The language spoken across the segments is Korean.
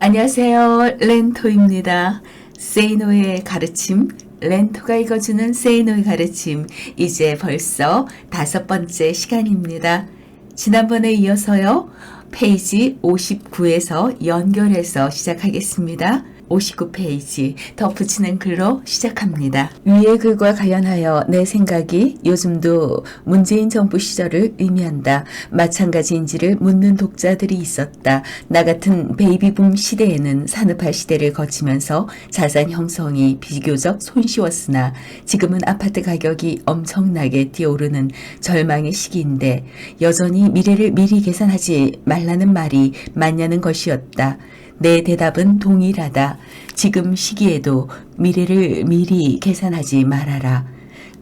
안녕하세요. 렌토입니다. 세이노의 가르침, 렌토가 읽어주는 세이노의 가르침, 이제 벌써 5번째 시간입니다. 지난번에 이어서요, 페이지 59에서 연결해서 시작하겠습니다. 59페이지 덧붙이는 글로 시작합니다. 위의 글과 관련하여 내 생각이 요즘도 문재인 정부 시절을 의미한다. 마찬가지인지를 묻는 독자들이 있었다. 나 같은 베이비붐 시대에는 산업화 시대를 거치면서 자산 형성이 비교적 손쉬웠으나 지금은 아파트 가격이 엄청나게 뛰어오르는 절망의 시기인데 여전히 미래를 미리 계산하지 말라는 말이 맞냐는 것이었다. 내 대답은 동일하다. 지금 시기에도 미래를 미리 계산하지 말아라.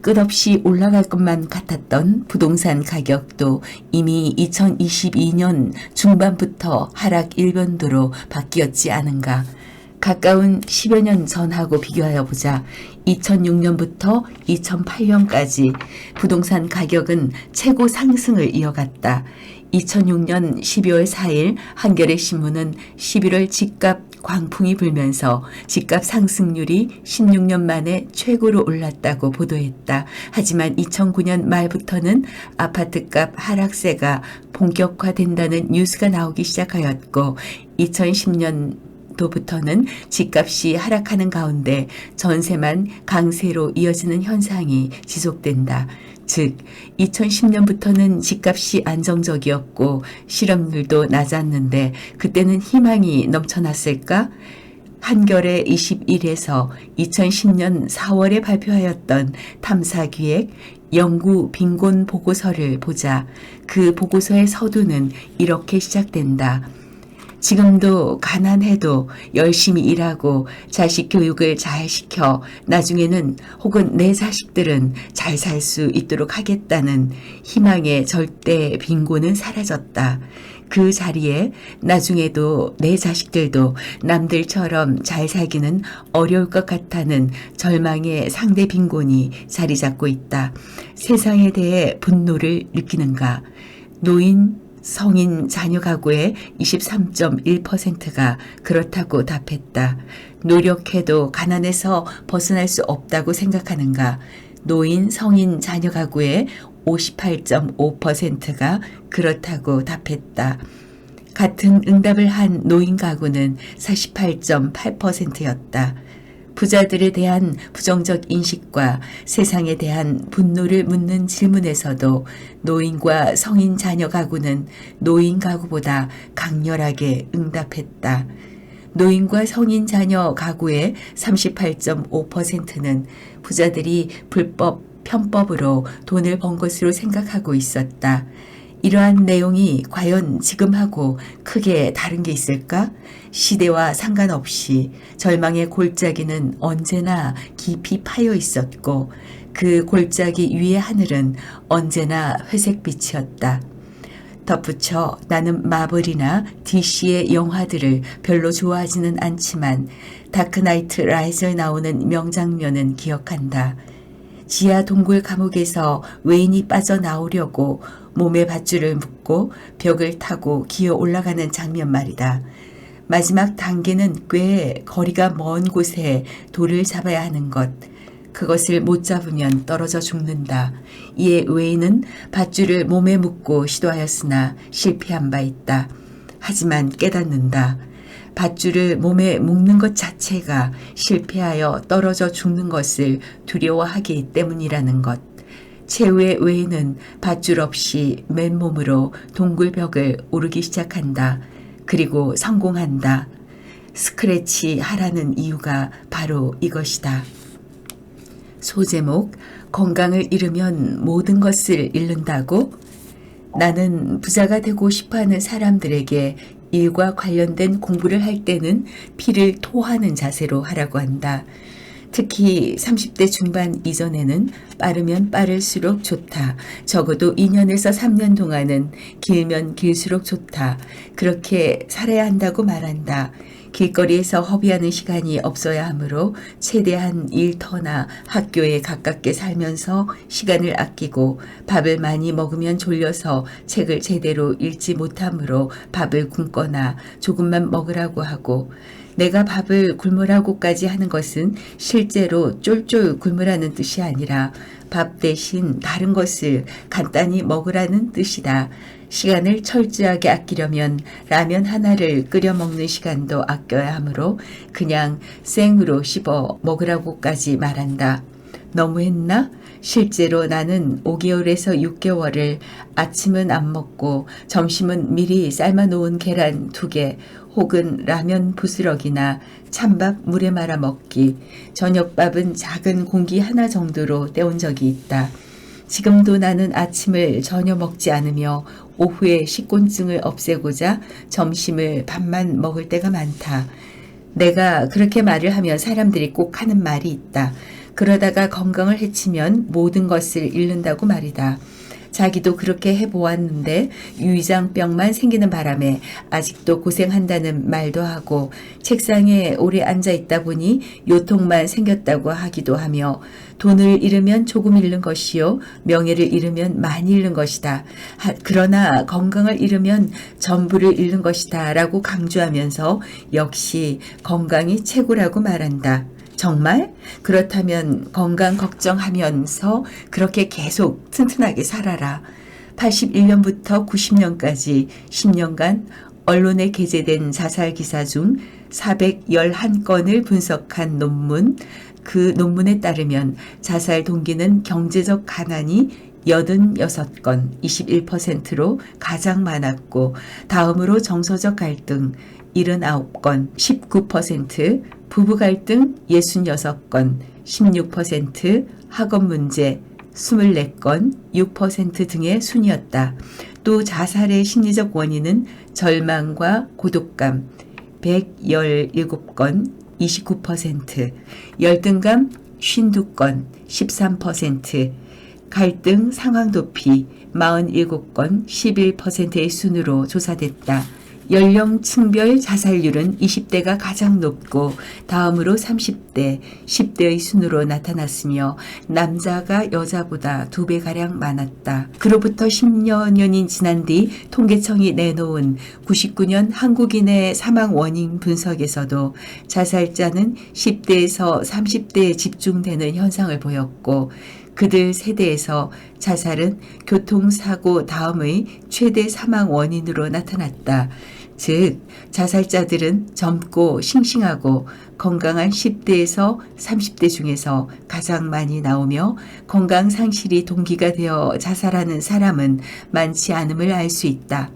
끝없이 올라갈 것만 같았던 부동산 가격도 이미 2022년 중반부터 하락 일변도로 바뀌었지 않은가. 가까운 10여 년 전하고 비교하여 보자. 2006년부터 2008년까지 부동산 가격은 최고 상승을 이어갔다. 2006년 12월 4일 한겨레 신문은 11월 집값 광풍이 불면서 집값 상승률이 16년 만에 최고로 올랐다고 보도했다. 하지만 2009년 말부터는 아파트값 하락세가 본격화된다는 뉴스가 나오기 시작하였고 2010년 도부터는 집값이 하락하는 가운데 전세만 강세로 이어지는 현상이 지속된다. 즉 2010년부터는 집값이 안정적이었고 실업률도 낮았는데 그때는 희망이 넘쳐났을까? 한겨레 21에서 2010년 4월에 발표하였던 탐사기획 영구 빈곤 보고서를 보자. 그 보고서의 서두는 이렇게 시작된다. 지금도 가난해도 열심히 일하고 자식 교육을 잘 시켜 나중에는 혹은 내 자식들은 잘 살 수 있도록 하겠다는 희망의 절대 빈곤은 사라졌다. 그 자리에 나중에도 내 자식들도 남들처럼 잘 살기는 어려울 것 같다는 절망의 상대 빈곤이 자리 잡고 있다. 세상에 대해 분노를 느끼는가? 노인, 성인 자녀 가구의 23.1%가 그렇다고 답했다. 노력해도 가난에서 벗어날 수 없다고 생각하는가? 노인, 성인 자녀 가구의 58.5%가 그렇다고 답했다. 같은 응답을 한 노인 가구는 48.8%였다. 부자들에 대한 부정적 인식과 세상에 대한 분노를 묻는 질문에서도 노인과 성인 자녀 가구는 노인 가구보다 강렬하게 응답했다. 노인과 성인 자녀 가구의 38.5%는 부자들이 불법 편법으로 돈을 번 것으로 생각하고 있었다. 이러한 내용이 과연 지금하고 크게 다른 게 있을까? 시대와 상관없이 절망의 골짜기는 언제나 깊이 파여 있었고 그 골짜기 위의 하늘은 언제나 회색빛이었다. 덧붙여 나는 마블이나 DC의 영화들을 별로 좋아하지는 않지만 다크나이트 라이즈에 나오는 명장면은 기억한다. 지하 동굴 감옥에서 웨인이 빠져나오려고 몸에 밧줄을 묶고 벽을 타고 기어 올라가는 장면 말이다. 마지막 단계는 꽤 거리가 먼 곳에 돌을 잡아야 하는 것. 그것을 못 잡으면 떨어져 죽는다. 이에 웨인은 밧줄을 몸에 묶고 시도하였으나 실패한 바 있다. 하지만 깨닫는다. 밧줄을 몸에 묶는 것 자체가 실패하여 떨어져 죽는 것을 두려워하기 때문이라는 것. 최후의 웨인은 밧줄 없이 맨몸으로 동굴벽을 오르기 시작한다. 그리고 성공한다. 스크래치 하라는 이유가 바로 이것이다. 소제목, 건강을 잃으면 모든 것을 잃는다고? 나는 부자가 되고 싶어하는 사람들에게 일과 관련된 공부를 할 때는 피를 토하는 자세로 하라고 한다. 특히 30대 중반 이전에는 빠르면 빠를수록 좋다. 적어도 2년에서 3년 동안은 길면 길수록 좋다. 그렇게 살아야 한다고 말한다. 길거리에서 허비하는 시간이 없어야 하므로 최대한 일터나 학교에 가깝게 살면서 시간을 아끼고 밥을 많이 먹으면 졸려서 책을 제대로 읽지 못하므로 밥을 굶거나 조금만 먹으라고 하고 내가 밥을 굶으라고까지 하는 것은 실제로 쫄쫄 굶으라는 뜻이 아니라 밥 대신 다른 것을 간단히 먹으라는 뜻이다. 시간을 철저하게 아끼려면 라면 하나를 끓여 먹는 시간도 아껴야 하므로 그냥 생으로 씹어 먹으라고까지 말한다. 너무했나? 실제로 나는 5개월에서 6개월을 아침은 안 먹고 점심은 미리 삶아놓은 계란 2개 혹은 라면 부스러기나 찬밥 물에 말아 먹기, 저녁밥은 작은 공기 하나 정도로 때운 적이 있다. 지금도 나는 아침을 전혀 먹지 않으며 오후에 식곤증을 없애고자 점심을 밥만 먹을 때가 많다. 내가 그렇게 말을 하면 사람들이 꼭 하는 말이 있다. 그러다가 건강을 해치면 모든 것을 잃는다고 말이다. 자기도 그렇게 해보았는데 위장병만 생기는 바람에 아직도 고생한다는 말도 하고 책상에 오래 앉아 있다 보니 요통만 생겼다고 하기도 하며 돈을 잃으면 조금 잃는 것이요 명예를 잃으면 많이 잃는 것이다. 그러나 건강을 잃으면 전부를 잃는 것이다 라고 강조하면서 역시 건강이 최고라고 말한다. 정말? 그렇다면 건강 걱정하면서 그렇게 계속 튼튼하게 살아라. 81년부터 90년까지 10년간 언론에 게재된 자살 기사 중 411건을 분석한 논문, 그 논문에 따르면 자살 동기는 경제적 가난이 86건, 21%로 가장 많았고 다음으로 정서적 갈등 79건, 19%, 부부 갈등 66건, 16%, 학업 문제 24건, 6% 등의 순이었다. 또 자살의 심리적 원인은 절망과 고독감 117건, 29%, 열등감 52건, 13%, 갈등 상황 도피 47건, 11%의 순으로 조사됐다. 연령층별 자살률은 20대가 가장 높고 다음으로 30대, 10대의 순으로 나타났으며 남자가 여자보다 2배가량 많았다. 그로부터 10여 년이 지난 뒤 통계청이 내놓은 99년 한국인의 사망 원인 분석에서도 자살자는 10대에서 30대에 집중되는 현상을 보였고 그들 세대에서 자살은 교통사고 다음의 최대 사망 원인으로 나타났다. 즉 자살자들은 젊고 싱싱하고 건강한 10대에서 30대 중에서 가장 많이 나오며 건강 상실이 동기가 되어 자살하는 사람은 많지 않음을 알 수 있다.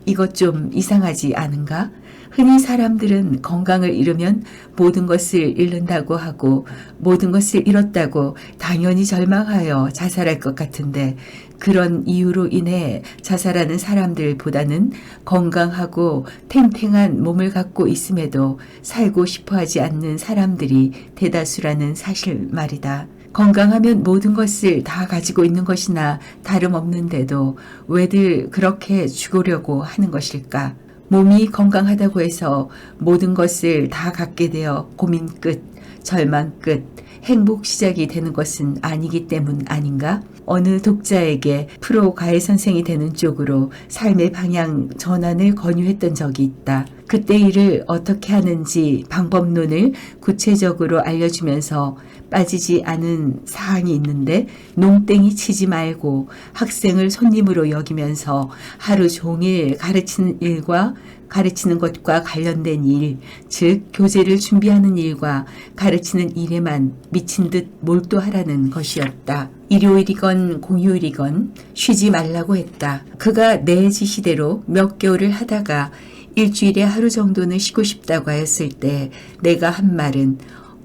이것 좀 이상하지 않은가? 흔히 사람들은 건강을 잃으면 모든 것을 잃는다고 하고 모든 것을 잃었다고 당연히 절망하여 자살할 것 같은데 그런 이유로 인해 자살하는 사람들보다는 건강하고 탱탱한 몸을 갖고 있음에도 살고 싶어하지 않는 사람들이 대다수라는 사실 말이다. 건강하면 모든 것을 다 가지고 있는 것이나 다름없는데도 왜들 그렇게 죽으려고 하는 것일까? 몸이 건강하다고 해서 모든 것을 다 갖게 되어 고민 끝, 절망 끝, 행복 시작이 되는 것은 아니기 때문 아닌가? 어느 독자에게 프로 과외 선생이 되는 쪽으로 삶의 방향 전환을 권유했던 적이 있다. 그때 일을 어떻게 하는지 방법론을 구체적으로 알려주면서 빠지지 않은 사항이 있는데 농땡이 치지 말고 학생을 손님으로 여기면서 하루 종일 가르치는 일과 가르치는 것과 관련된 일, 즉 교재를 준비하는 일과 가르치는 일에만 미친 듯 몰두하라는 것이었다. 일요일이건 공휴일이건 쉬지 말라고 했다. 그가 내 지시대로 몇 개월을 하다가 일주일에 하루 정도는 쉬고 싶다고 하였을 때 내가 한 말은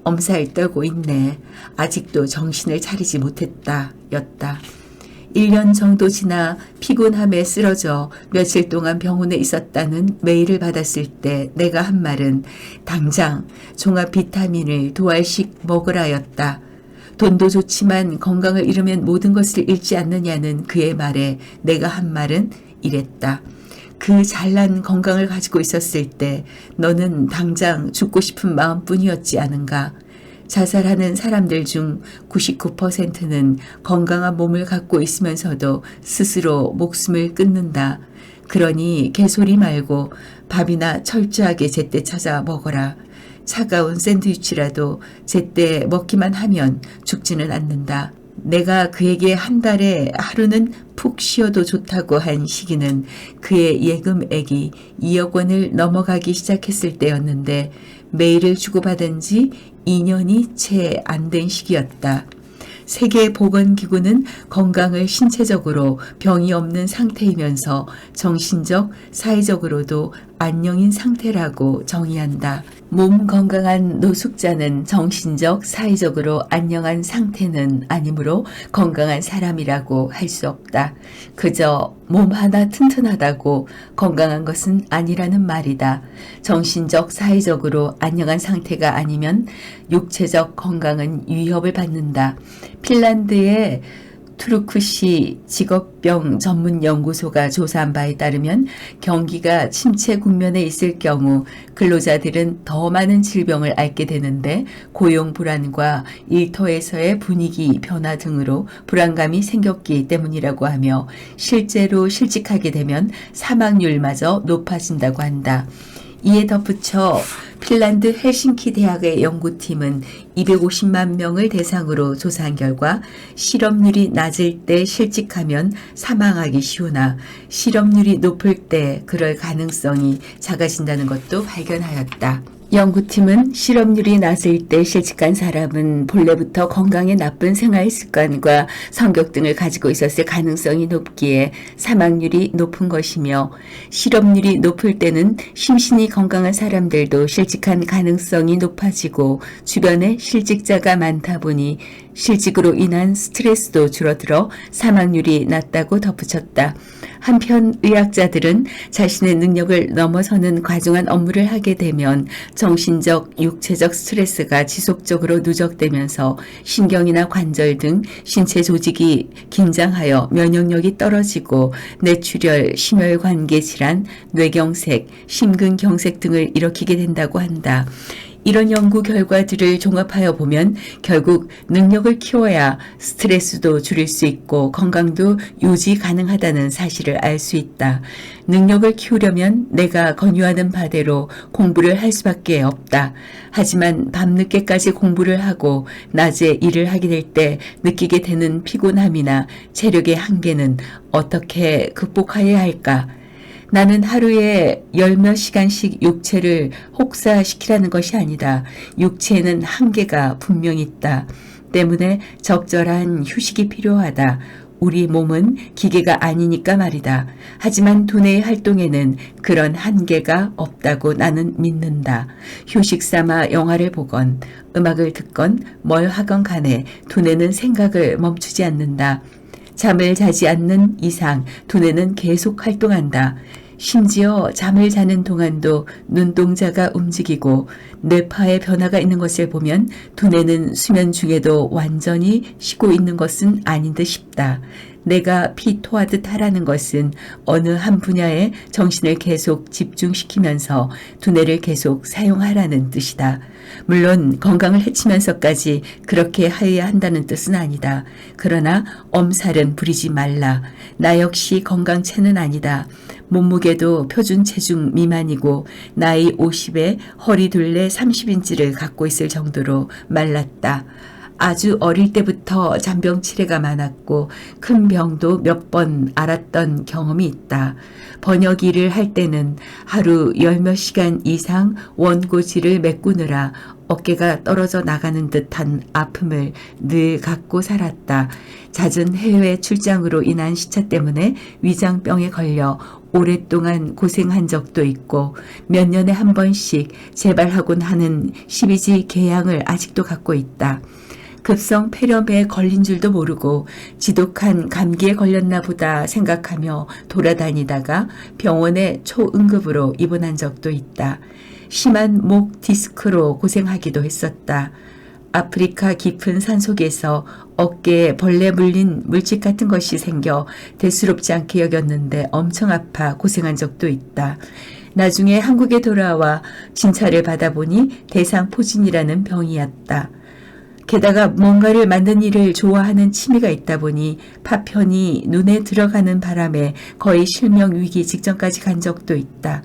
엄살 떨고 있네. 아직도 정신을 차리지 못했다. 였다. 1년 정도 지나 피곤함에 쓰러져 며칠 동안 병원에 있었다는 메일을 받았을 때 내가 한 말은 당장 종합 비타민을 2알씩 먹으라였다. 돈도 좋지만 건강을 잃으면 모든 것을 잃지 않느냐는 그의 말에 내가 한 말은 이랬다. 그 잘난 건강을 가지고 있었을 때 너는 당장 죽고 싶은 마음뿐이었지 않은가? 자살하는 사람들 중 99%는 건강한 몸을 갖고 있으면서도 스스로 목숨을 끊는다. 그러니 개소리 말고 밥이나 철저하게 제때 찾아 먹어라. 차가운 샌드위치라도 제때 먹기만 하면 죽지는 않는다. 내가 그에게 한 달에 하루는 푹 쉬어도 좋다고 한 시기는 그의 예금액이 2억 원을 넘어가기 시작했을 때였는데 메일을 주고받은 지 2년이 채 안 된 시기였다. 세계보건기구는 건강을 신체적으로 병이 없는 상태이면서 정신적, 사회적으로도 안녕인 상태라고 정의한다. 몸 건강한 노숙자는 정신적, 사회적으로 안녕한 상태는 아니므로 건강한 사람이라고 할 수 없다. 그저 몸 하나 튼튼하다고 건강한 것은 아니라는 말이다. 정신적, 사회적으로 안녕한 상태가 아니면 육체적 건강은 위협을 받는다. 핀란드의 투르크시 직업병 전문 연구소가 조사한 바에 따르면 경기가 침체 국면에 있을 경우 근로자들은 더 많은 질병을 앓게 되는데 고용 불안과 일터에서의 분위기 변화 등으로 불안감이 생겼기 때문이라고 하며 실제로 실직하게 되면 사망률마저 높아진다고 한다. 이에 덧붙여 핀란드 헬싱키 대학의 연구팀은 250만 명을 대상으로 조사한 결과 실업률이 낮을 때 실직하면 사망하기 쉬우나 실업률이 높을 때 그럴 가능성이 작아진다는 것도 발견하였다. 연구팀은 실업률이 낮을 때 실직한 사람은 본래부터 건강에 나쁜 생활 습관과 성격 등을 가지고 있었을 가능성이 높기에 사망률이 높은 것이며 실업률이 높을 때는 심신이 건강한 사람들도 실직한 가능성이 높아지고 주변에 실직자가 많다 보니 실직으로 인한 스트레스도 줄어들어 사망률이 낮다고 덧붙였다. 한편 의학자들은 자신의 능력을 넘어서는 과중한 업무를 하게 되면 정신적, 육체적 스트레스가 지속적으로 누적되면서 신경이나 관절 등 신체 조직이 긴장하여 면역력이 떨어지고 뇌출혈, 심혈관계 질환, 뇌경색, 심근경색 등을 일으키게 된다고 한다. 이런 연구 결과들을 종합하여 보면 결국 능력을 키워야 스트레스도 줄일 수 있고 건강도 유지 가능하다는 사실을 알 수 있다. 능력을 키우려면 내가 권유하는 바대로 공부를 할 수밖에 없다. 하지만 밤늦게까지 공부를 하고 낮에 일을 하게 될 때 느끼게 되는 피곤함이나 체력의 한계는 어떻게 극복해야 할까? 나는 하루에 10몇 시간씩 육체를 혹사시키라는 것이 아니다. 육체에는 한계가 분명히 있다. 때문에 적절한 휴식이 필요하다. 우리 몸은 기계가 아니니까 말이다. 하지만 두뇌의 활동에는 그런 한계가 없다고 나는 믿는다. 휴식 삼아 영화를 보건 음악을 듣건 뭘 하건 간에 두뇌는 생각을 멈추지 않는다. 잠을 자지 않는 이상 두뇌는 계속 활동한다. 심지어 잠을 자는 동안도 눈동자가 움직이고 뇌파에 변화가 있는 것을 보면 두뇌는 수면 중에도 완전히 쉬고 있는 것은 아닌 듯 싶다. 내가 피토하듯 하라는 것은 어느 한 분야에 정신을 계속 집중시키면서 두뇌를 계속 사용하라는 뜻이다. 물론 건강을 해치면서까지 그렇게 하여야 한다는 뜻은 아니다. 그러나 엄살은 부리지 말라. 나 역시 건강체는 아니다. 몸무게도 표준 체중 미만이고 나이 50에 허리 둘레 30인치를 갖고 있을 정도로 말랐다. 아주 어릴 때부터 잔병 치레가 많았고 큰 병도 몇 번 앓았던 경험이 있다. 번역 일을 할 때는 하루 10몇 시간 이상 원고지를 메꾸느라 어깨가 떨어져 나가는 듯한 아픔을 늘 갖고 살았다. 잦은 해외 출장으로 인한 시차 때문에 위장병에 걸려 오랫동안 고생한 적도 있고 몇 년에 한 번씩 재발하곤 하는 12지 궤양을 아직도 갖고 있다. 급성 폐렴에 걸린 줄도 모르고 지독한 감기에 걸렸나 보다 생각하며 돌아다니다가 병원에 초응급으로 입원한 적도 있다. 심한 목 디스크로 고생하기도 했었다. 아프리카 깊은 산속에서 어깨에 벌레 물린 물집 같은 것이 생겨 대수롭지 않게 여겼는데 엄청 아파 고생한 적도 있다. 나중에 한국에 돌아와 진찰을 받아보니 대상포진이라는 병이었다. 게다가 뭔가를 만든 일을 좋아하는 취미가 있다 보니 파편이 눈에 들어가는 바람에 거의 실명 위기 직전까지 간 적도 있다.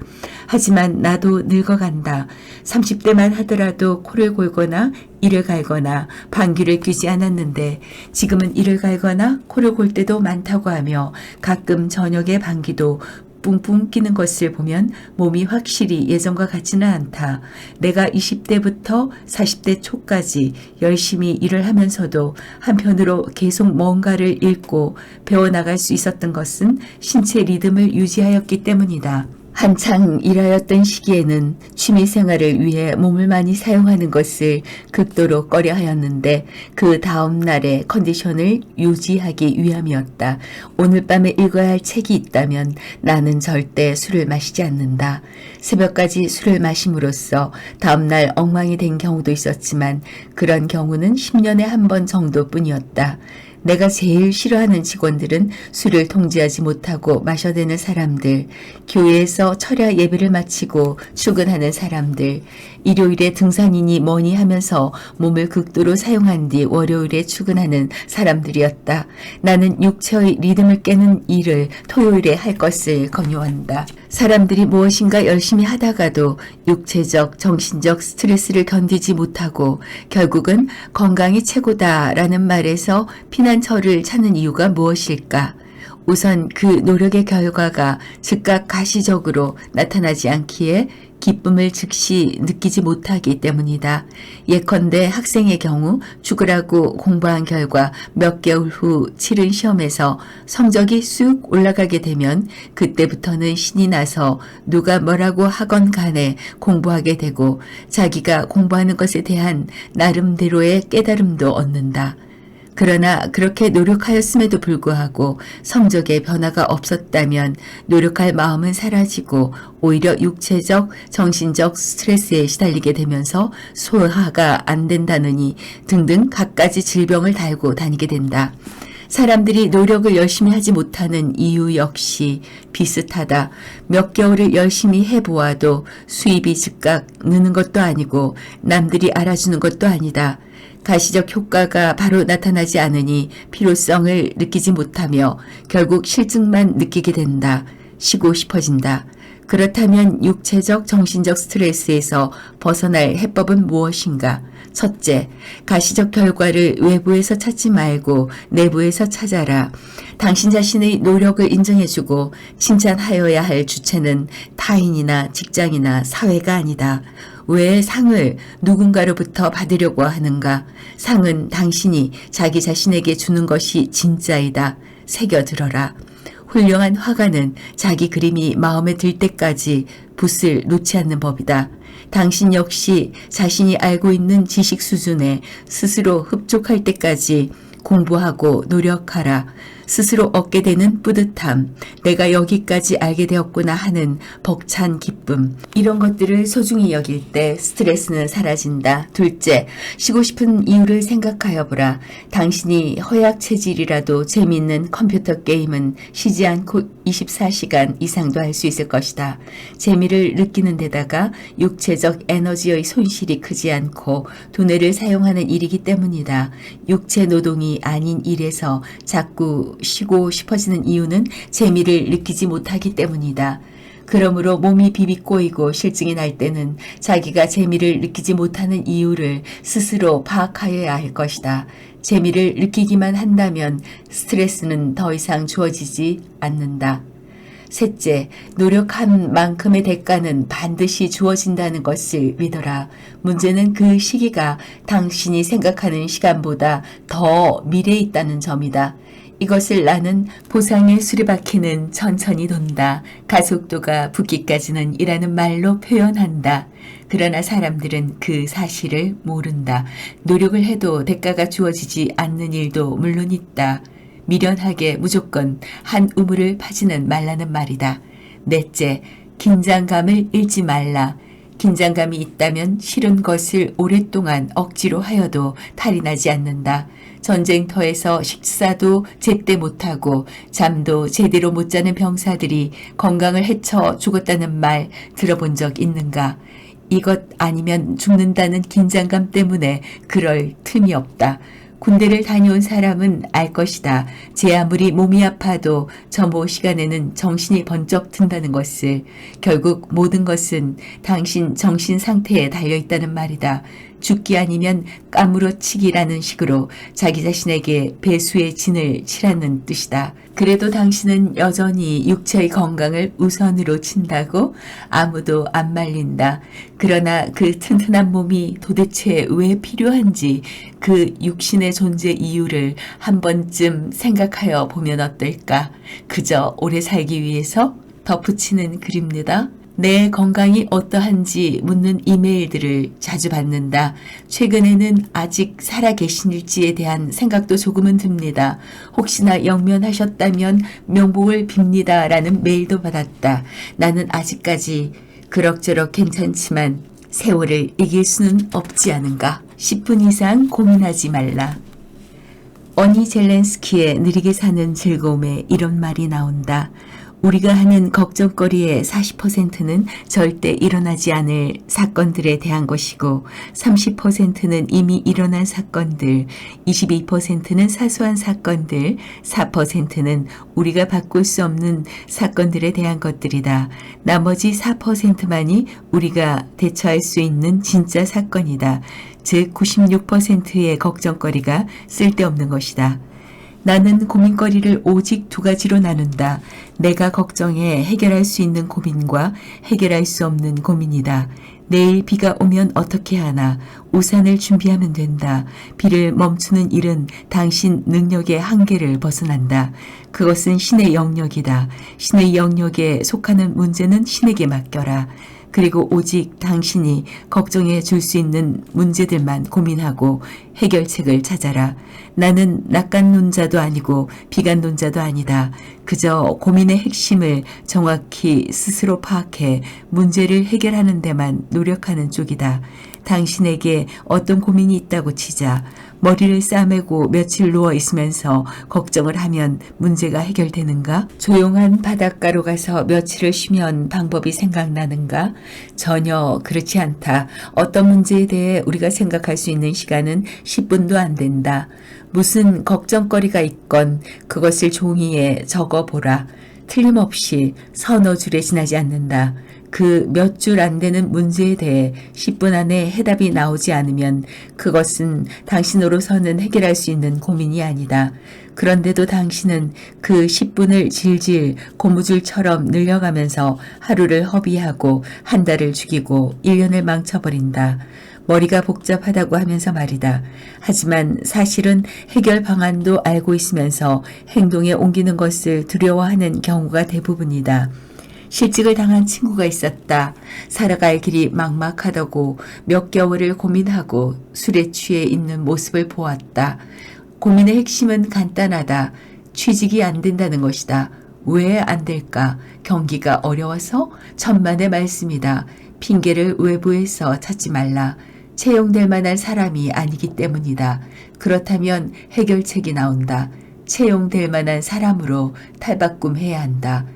하지만 나도 늙어간다. 30대만 하더라도 코를 골거나 이를 갈거나 방귀를 뀌지 않았는데 지금은 이를 갈거나 코를 골 때도 많다고 하며 가끔 저녁에 방귀도 뿡뿡 끼는 것을 보면 몸이 확실히 예전과 같지는 않다. 내가 20대부터 40대 초까지 열심히 일을 하면서도 한편으로 계속 뭔가를 읽고 배워나갈 수 있었던 것은 신체 리듬을 유지하였기 때문이다. 한창 일하였던 시기에는 취미생활을 위해 몸을 많이 사용하는 것을 극도로 꺼려하였는데 그 다음 날의 컨디션을 유지하기 위함이었다. 오늘 밤에 읽어야 할 책이 있다면 나는 절대 술을 마시지 않는다. 새벽까지 술을 마심으로써 다음날 엉망이 된 경우도 있었지만 그런 경우는 10년에 한 번 정도뿐이었다. 내가 제일 싫어하는 직원들은 술을 통제하지 못하고 마셔대는 사람들, 교회에서 철야 예배를 마치고 출근하는 사람들, 일요일에 등산이니 뭐니 하면서 몸을 극도로 사용한 뒤 월요일에 출근하는 사람들이었다. 나는 육체의 리듬을 깨는 일을 토요일에 할 것을 권유한다. 사람들이 무엇인가 열심히 하다가도 육체적, 정신적 스트레스를 견디지 못하고 결국은 건강이 최고다라는 말에서 피난처를 찾는 이유가 무엇일까? 우선 그 노력의 결과가 즉각 가시적으로 나타나지 않기에 기쁨을 즉시 느끼지 못하기 때문이다. 예컨대 학생의 경우 죽으라고 공부한 결과 몇 개월 후 치른 시험에서 성적이 쑥 올라가게 되면 그때부터는 신이 나서 누가 뭐라고 하건 간에 공부하게 되고 자기가 공부하는 것에 대한 나름대로의 깨달음도 얻는다. 그러나 그렇게 노력하였음에도 불구하고 성적에 변화가 없었다면 노력할 마음은 사라지고 오히려 육체적, 정신적 스트레스에 시달리게 되면서 소화가 안 된다느니 등등 갖가지 질병을 달고 다니게 된다. 사람들이 노력을 열심히 하지 못하는 이유 역시 비슷하다. 몇 개월을 열심히 해보아도 수입이 즉각 느는 것도 아니고 남들이 알아주는 것도 아니다. 가시적 효과가 바로 나타나지 않으니 필요성을 느끼지 못하며 결국 실증만 느끼게 된다. 쉬고 싶어진다. 그렇다면 육체적, 정신적 스트레스에서 벗어날 해법은 무엇인가? 첫째, 가시적 결과를 외부에서 찾지 말고 내부에서 찾아라. 당신 자신의 노력을 인정해주고 칭찬하여야 할 주체는 타인이나 직장이나 사회가 아니다. 왜 상을 누군가로부터 받으려고 하는가? 상은 당신이 자기 자신에게 주는 것이 진짜이다. 새겨들어라. 훌륭한 화가는 자기 그림이 마음에 들 때까지 붓을 놓지 않는 법이다. 당신 역시 자신이 알고 있는 지식 수준에 스스로 흡족할 때까지 공부하고 노력하라. 스스로 얻게 되는 뿌듯함, 내가 여기까지 알게 되었구나 하는 벅찬 기쁨, 이런 것들을 소중히 여길 때 스트레스는 사라진다. 둘째, 쉬고 싶은 이유를 생각하여 보라. 당신이 허약 체질이라도 재미있는 컴퓨터 게임은 쉬지 않고 24시간 이상도 할 수 있을 것이다. 재미를 느끼는 데다가 육체적 에너지의 손실이 크지 않고 두뇌를 사용하는 일이기 때문이다. 육체 노동이 아닌 일에서 자꾸 쉬고 싶어지는 이유는 재미를 느끼지 못하기 때문이다. 그러므로 몸이 비비꼬이고 실증이 날 때는 자기가 재미를 느끼지 못하는 이유를 스스로 파악하여야 할 것이다. 재미를 느끼기만 한다면 스트레스는 더 이상 주어지지 않는다. 셋째, 노력한 만큼의 대가는 반드시 주어진다는 것을 믿어라. 문제는 그 시기가 당신이 생각하는 시간보다 더 미래에 있다는 점이다. 이것을 나는 보상의 수리바퀴는 천천히 돈다. 가속도가 붙기까지는 이라는 말로 표현한다. 그러나 사람들은 그 사실을 모른다. 노력을 해도 대가가 주어지지 않는 일도 물론 있다. 미련하게 무조건 한 우물을 파지는 말라는 말이다. 넷째, 긴장감을 잃지 말라. 긴장감이 있다면 싫은 것을 오랫동안 억지로 하여도 탈이 나지 않는다. 전쟁터에서 식사도 제때 못하고 잠도 제대로 못 자는 병사들이 건강을 해쳐 죽었다는 말 들어본 적 있는가? 이것 아니면 죽는다는 긴장감 때문에 그럴 틈이 없다. 군대를 다녀온 사람은 알 것이다. 제 아무리 몸이 아파도 저 모 시간에는 정신이 번쩍 든다는 것을. 결국 모든 것은 당신 정신 상태에 달려있다는 말이다. 죽기 아니면 까무러치기라는 식으로 자기 자신에게 배수의 진을 치라는 뜻이다. 그래도 당신은 여전히 육체의 건강을 우선으로 친다고? 아무도 안 말린다. 그러나 그 튼튼한 몸이 도대체 왜 필요한지 그 육신의 존재 이유를 한 번쯤 생각하여 보면 어떨까? 그저 오래 살기 위해서 덧붙이는 글입니다. 내 건강이 어떠한지 묻는 이메일들을 자주 받는다. 최근에는 아직 살아계신일지에 대한 생각도 조금은 듭니다. 혹시나 영면하셨다면 명복을 빕니다. 라는 메일도 받았다. 나는 아직까지 그럭저럭 괜찮지만 세월을 이길 수는 없지 않은가. 10분 이상 고민하지 말라. 어니 젤렌스키의 느리게 사는 즐거움에 이런 말이 나온다. 우리가 하는 걱정거리의 40%는 절대 일어나지 않을 사건들에 대한 것이고 30%는 이미 일어난 사건들, 22%는 사소한 사건들, 4%는 우리가 바꿀 수 없는 사건들에 대한 것들이다. 나머지 4%만이 우리가 대처할 수 있는 진짜 사건이다. 즉 96%의 걱정거리가 쓸데없는 것이다. 나는 고민거리를 오직 두 가지로 나눈다. 내가 걱정해 해결할 수 있는 고민과 해결할 수 없는 고민이다. 내일 비가 오면 어떻게 하나? 우산을 준비하면 된다. 비를 멈추는 일은 당신 능력의 한계를 벗어난다. 그것은 신의 영역이다. 신의 영역에 속하는 문제는 신에게 맡겨라. 그리고 오직 당신이 걱정해 줄 수 있는 문제들만 고민하고 해결책을 찾아라. 나는 낙관론자도 아니고 비관론자도 아니다. 그저 고민의 핵심을 정확히 스스로 파악해 문제를 해결하는 데만 노력하는 쪽이다. 당신에게 어떤 고민이 있다고 치자. 머리를 싸매고 며칠 누워 있으면서 걱정을 하면 문제가 해결되는가? 조용한 바닷가로 가서 며칠을 쉬면 방법이 생각나는가? 전혀 그렇지 않다. 어떤 문제에 대해 우리가 생각할 수 있는 시간은 10분도 안 된다. 무슨 걱정거리가 있건 그것을 종이에 적어보라. 틀림없이 서너 줄에 지나지 않는다. 그 몇 줄 안 되는 문제에 대해 10분 안에 해답이 나오지 않으면 그것은 당신으로서는 해결할 수 있는 고민이 아니다. 그런데도 당신은 그 10분을 질질 고무줄처럼 늘려가면서 하루를 허비하고 한 달을 죽이고 1년을 망쳐버린다. 머리가 복잡하다고 하면서 말이다. 하지만 사실은 해결 방안도 알고 있으면서 행동에 옮기는 것을 두려워하는 경우가 대부분이다. 실직을 당한 친구가 있었다. 살아갈 길이 막막하다고 몇 개월을 고민하고 술에 취해 있는 모습을 보았다. 고민의 핵심은 간단하다. 취직이 안 된다는 것이다. 왜 안 될까? 경기가 어려워서? 천만의 말씀이다. 핑계를 외부에서 찾지 말라. 채용될 만한 사람이 아니기 때문이다. 그렇다면 해결책이 나온다. 채용될 만한 사람으로 탈바꿈해야 한다.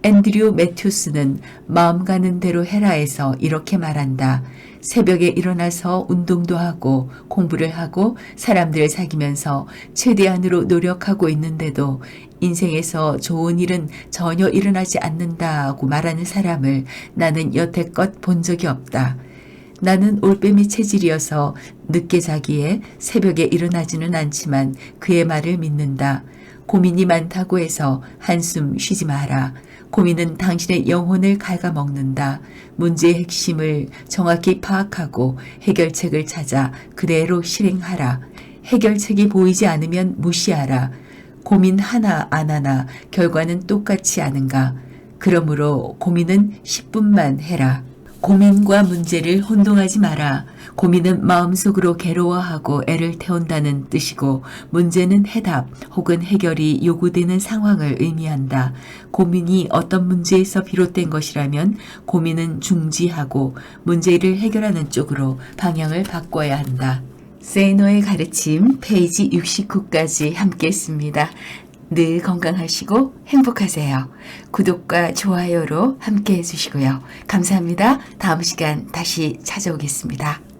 앤드류 매튜스는 마음 가는 대로 해라에서 이렇게 말한다. 새벽에 일어나서 운동도 하고 공부를 하고 사람들을 사귀면서 최대한으로 노력하고 있는데도 인생에서 좋은 일은 전혀 일어나지 않는다고 말하는 사람을 나는 여태껏 본 적이 없다. 나는 올빼미 체질이어서 늦게 자기에 새벽에 일어나지는 않지만 그의 말을 믿는다. 고민이 많다고 해서 한숨 쉬지 마라. 고민은 당신의 영혼을 갉아먹는다. 문제의 핵심을 정확히 파악하고 해결책을 찾아 그대로 실행하라. 해결책이 보이지 않으면 무시하라. 고민 하나 안 하나 결과는 똑같지 않은가. 그러므로 고민은 10분만 해라. 고민과 문제를 혼동하지 마라. 고민은 마음속으로 괴로워하고 애를 태운다는 뜻이고 문제는 해답 혹은 해결이 요구되는 상황을 의미한다. 고민이 어떤 문제에서 비롯된 것이라면 고민은 중지하고 문제를 해결하는 쪽으로 방향을 바꿔야 한다. 세이노의 가르침 페이지 69까지 함께 했습니다. 늘 건강하시고 행복하세요. 구독과 좋아요로 함께 해주시고요. 감사합니다. 다음 시간 다시 찾아오겠습니다.